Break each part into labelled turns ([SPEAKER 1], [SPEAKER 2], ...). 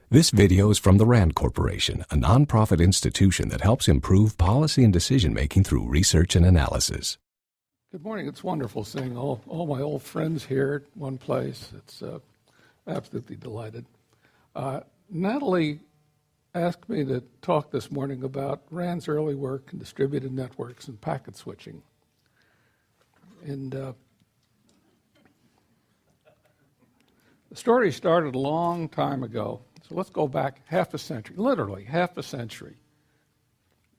[SPEAKER 1] This video is from the RAND Corporation, a nonprofit institution that helps improve policy and decision-making through research and analysis.
[SPEAKER 2] Good morning. It's wonderful seeing all my old friends here at one place. It's absolutely delighted. Natalie asked me to talk this morning about RAND's early work in distributed networks and packet switching. And the story started a long time ago. So let's go back half a century, literally half a century.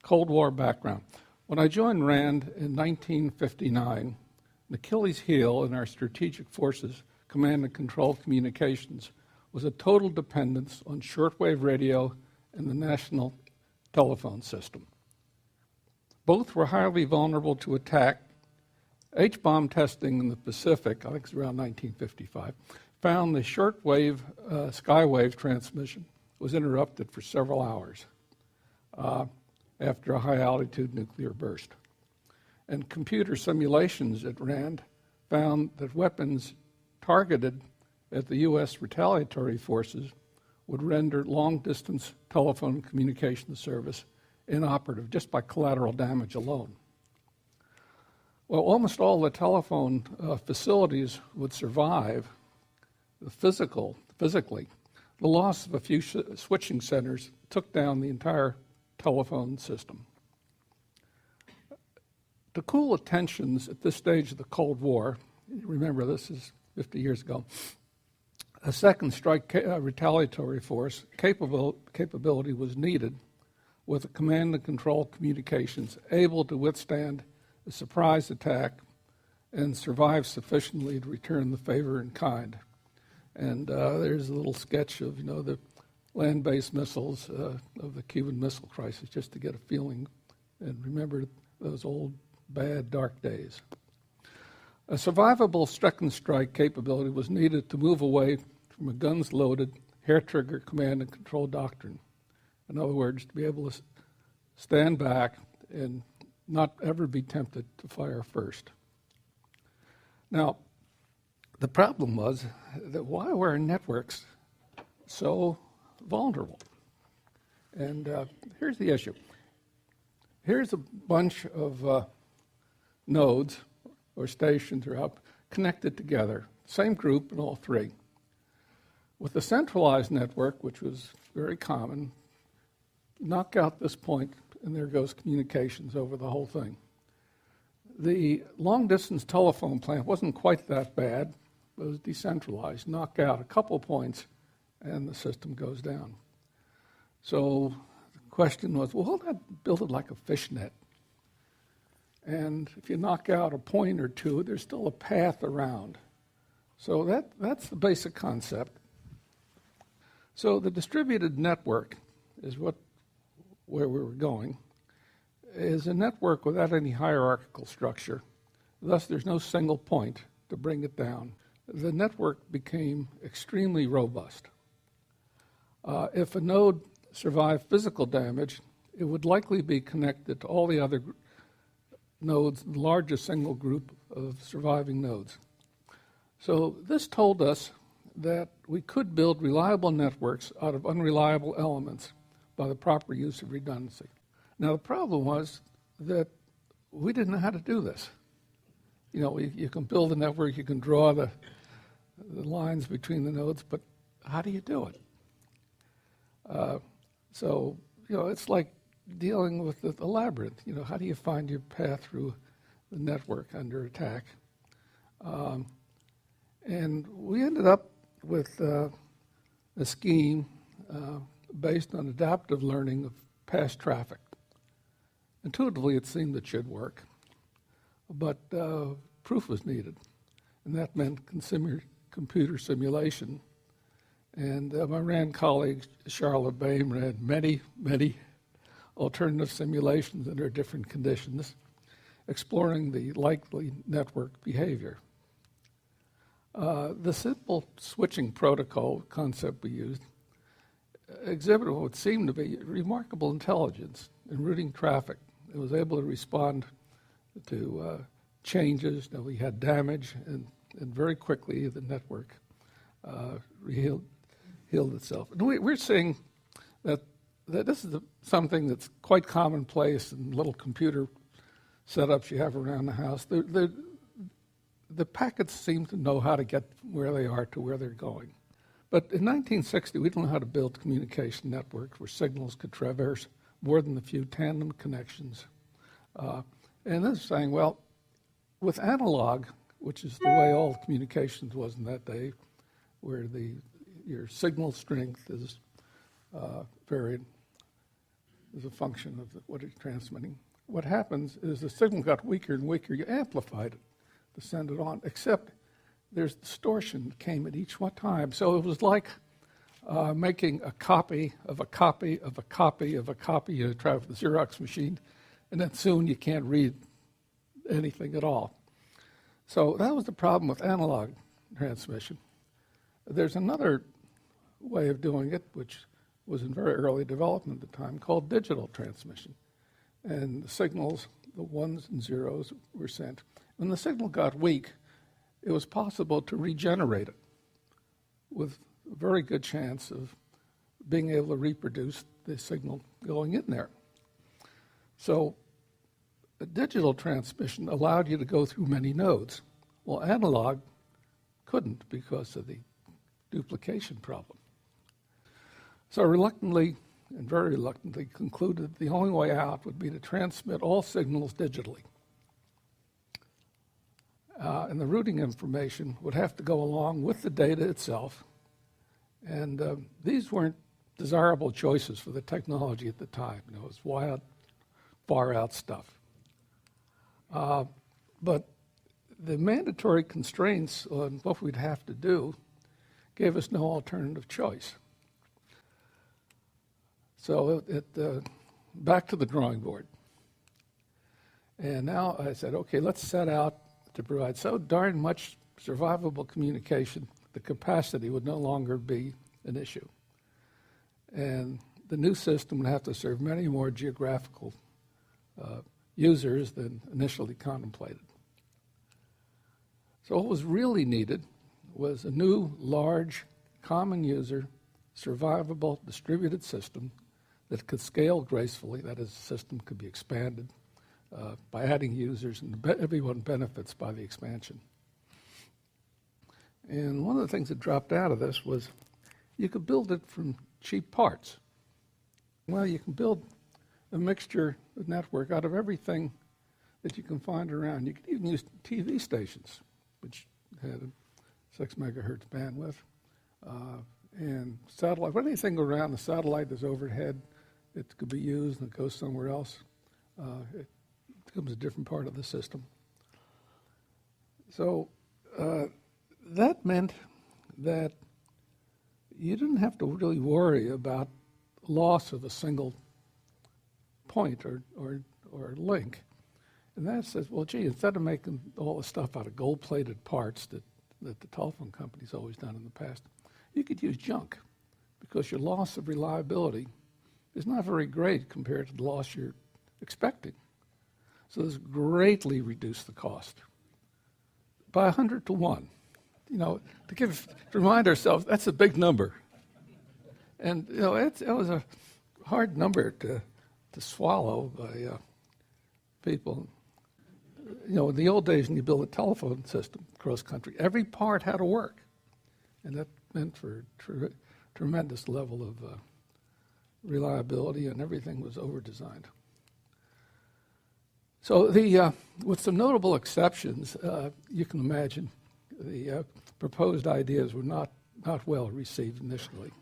[SPEAKER 2] Cold War background. When I joined RAND in 1959, an Achilles heel in our strategic forces command and control communications was a total dependence on shortwave radio and the national telephone system. Both were highly vulnerable to attack. H-bomb testing in the Pacific, I think it's around 1955, found the shortwave skywave transmission was interrupted for several hours after a high-altitude nuclear burst. And computer simulations at RAND found that weapons targeted at the U.S. retaliatory forces would render long-distance telephone communication service inoperative just by collateral damage alone. Well, almost all the telephone facilities would survive physically. The loss of a few switching centers took down the entire telephone system. To cool tensions at this stage of the Cold War, remember this is 50 years ago, a second strike retaliatory force capability was needed with a command and control communications able to withstand a surprise attack and survive sufficiently to return the favor in kind. And there's a little sketch of, the land-based missiles of the Cuban Missile Crisis, just to get a feeling and remember those old, bad, dark days. A survivable second strike capability was needed to move away from a guns-loaded, hair-trigger command and control doctrine. In other words, to be able to stand back and not ever be tempted to fire first. Now, the problem was that why were our networks so vulnerable? And here's the issue. Here's a bunch of nodes or stations or up connected together, same group in all three. With a centralized network, which was very common, knock out this point and there goes communications over the whole thing. The long-distance telephone plant wasn't quite that bad. It was decentralized. Knock out a couple points and the system goes down. So the question was, well, why not build it like a fishnet? And if you knock out a point or two, there's still a path around. So that's the basic concept. So the distributed network is where we were going, is a network without any hierarchical structure. Thus, there's no single point to bring it down. The network became extremely robust. If a node survived physical damage, it would likely be connected to all the other nodes in the largest single group of surviving nodes. So this told us that we could build reliable networks out of unreliable elements by the proper use of redundancy. Now, the problem was that we didn't know how to do this. You can build a network, you can draw the lines between the nodes, but how do you do it? It's like dealing with the labyrinth. How do you find your path through the network under attack? And we ended up with a scheme based on adaptive learning of past traffic. Intuitively, it seemed it should work, but proof was needed, and that meant computer simulation. And my RAND colleague, Charlotte Boehm, ran many, many alternative simulations under different conditions, exploring the likely network behavior. The simple switching protocol concept we used exhibited what seemed to be remarkable intelligence. in routing traffic. It was able to respond to changes. Now, we had damage, and very quickly the network healed itself. And we're seeing that this is something that's quite commonplace in little computer setups you have around the house. The packets seem to know how to get where they are to where they're going. But in 1960, we didn't know how to build communication networks where signals could traverse more than a few tandem connections. And this is saying, well, with analog, which is the way all communications was in that day, where your signal strength is varied as a function of what it's transmitting. What happens is the signal got weaker and weaker. You amplified it to send it on, except there's distortion that came at each one time. So it was like making a copy of a copy of a copy of a copy. You try with the Xerox machine, and then soon you can't read anything at all. So that was the problem with analog transmission. There's another way of doing it, which was in very early development at the time, called digital transmission. And the signals, the ones and zeros, were sent. When the signal got weak, it was possible to regenerate it with a very good chance of being able to reproduce the signal going in there. So the digital transmission allowed you to go through many nodes. Well, analog couldn't because of the duplication problem. So reluctantly, and very reluctantly, concluded the only way out would be to transmit all signals digitally. And the routing information would have to go along with the data itself. And these weren't desirable choices for the technology at the time. It was wild, far out stuff. But the mandatory constraints on what we'd have to do gave us no alternative choice. So back to the drawing board. And now I said, okay, let's set out to provide so darn much survivable communication, the capacity would no longer be an issue. And the new system would have to serve many more geographical users than initially contemplated. So what was really needed was a new, large, common user, survivable, distributed system that could scale gracefully. That is, the system could be expanded by adding users, and everyone benefits by the expansion. And one of the things that dropped out of this was you could build it from cheap parts. Well, you can build a mixture of network out of everything that you can find around. You could even use TV stations, which had a 6 megahertz bandwidth, and satellite. When anything around the satellite is overhead, it could be used and it goes somewhere else. It becomes a different part of the system. So that meant that you didn't have to really worry about loss of a single point or link. And that says, well, gee, instead of making all the stuff out of gold-plated parts that the telephone company's always done in the past, you could use junk because your loss of reliability is not very great compared to the loss you're expecting. So this greatly reduced the cost by 100 to 1. You know, to remind ourselves, that's a big number. And, you know, it was a hard number to swallow by people. You know, in the old days when you built a telephone system across country, every part had to work. And that meant for a tremendous level of reliability, and everything was over-designed. So with some notable exceptions, you can imagine the proposed ideas were not well received initially,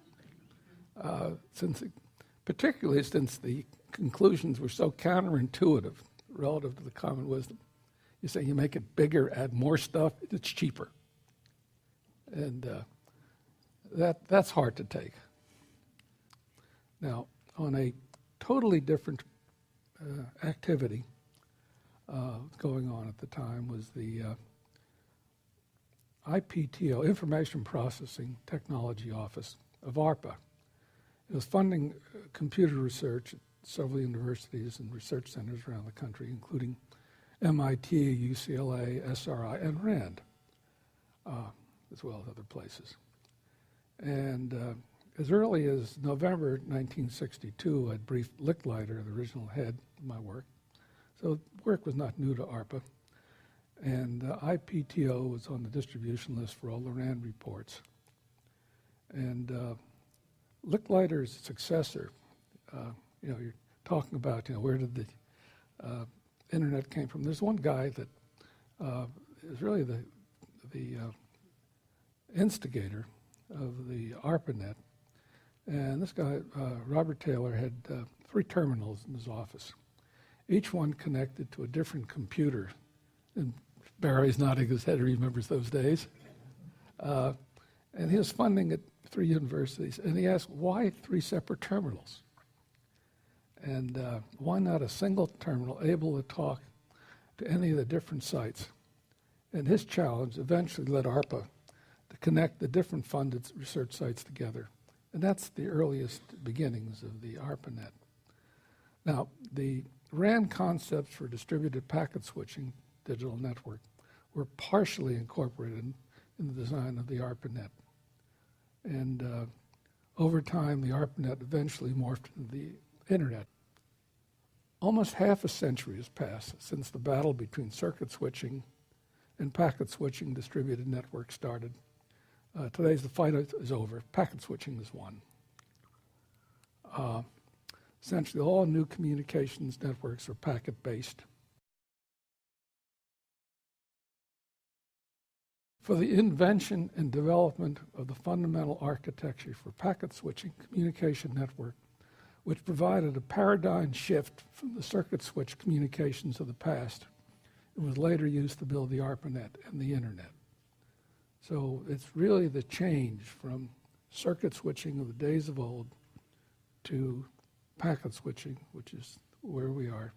[SPEAKER 2] particularly since the conclusions were so counterintuitive relative to the common wisdom. You say you make it bigger, add more stuff, it's cheaper. And that's hard to take. Now, on a totally different activity going on at the time was the IPTO, Information Processing Technology Office of ARPA. It was funding computer research several universities and research centers around the country, including MIT, UCLA, SRI, and RAND, as well as other places. And as early as November 1962, I'd briefed Licklider, the original head of my work. So work was not new to ARPA. And IPTO was on the distribution list for all the RAND reports. And Licklider's successor, you're talking about, where did the internet came from. There's one guy that is really the instigator of the ARPANET. And this guy, Robert Taylor, had 3 terminals in his office, each one connected to a different computer. And Barry's nodding his head, he remembers those days. And he was funding at 3 universities. And he asked, why 3 separate terminals? And why not a single terminal able to talk to any of the different sites? And his challenge eventually led ARPA to connect the different funded research sites together. And that's the earliest beginnings of the ARPANET. Now, the RAND concepts for distributed packet switching digital network were partially incorporated in the design of the ARPANET. And over time, the ARPANET eventually morphed into the internet. Almost half a century has passed since the battle between circuit switching and packet switching distributed networks started. Today's the fight is over. Packet switching is won. Essentially, all new communications networks are packet-based. For the invention and development of the fundamental architecture for packet switching communication network, which provided a paradigm shift from the circuit switch communications of the past, it was later used to build the ARPANET and the internet. So it's really the change from circuit switching of the days of old to packet switching, which is where we are.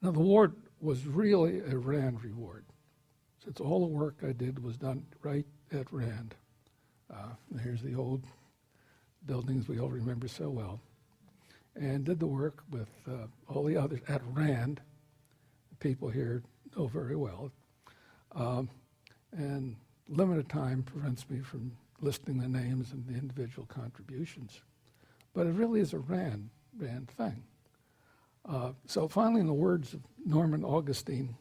[SPEAKER 2] Now the award was really a RAND reward, since all the work I did was done right at RAND. Here's the old buildings we all remember so well. And did the work with all the others at RAND. People here know very well. And limited time prevents me from listing the names and the individual contributions. But it really is a RAND thing. So finally, in the words of Norman Augustine,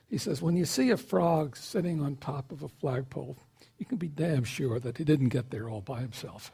[SPEAKER 2] he says, when you see a frog sitting on top of a flagpole, you can be damn sure that he didn't get there all by himself.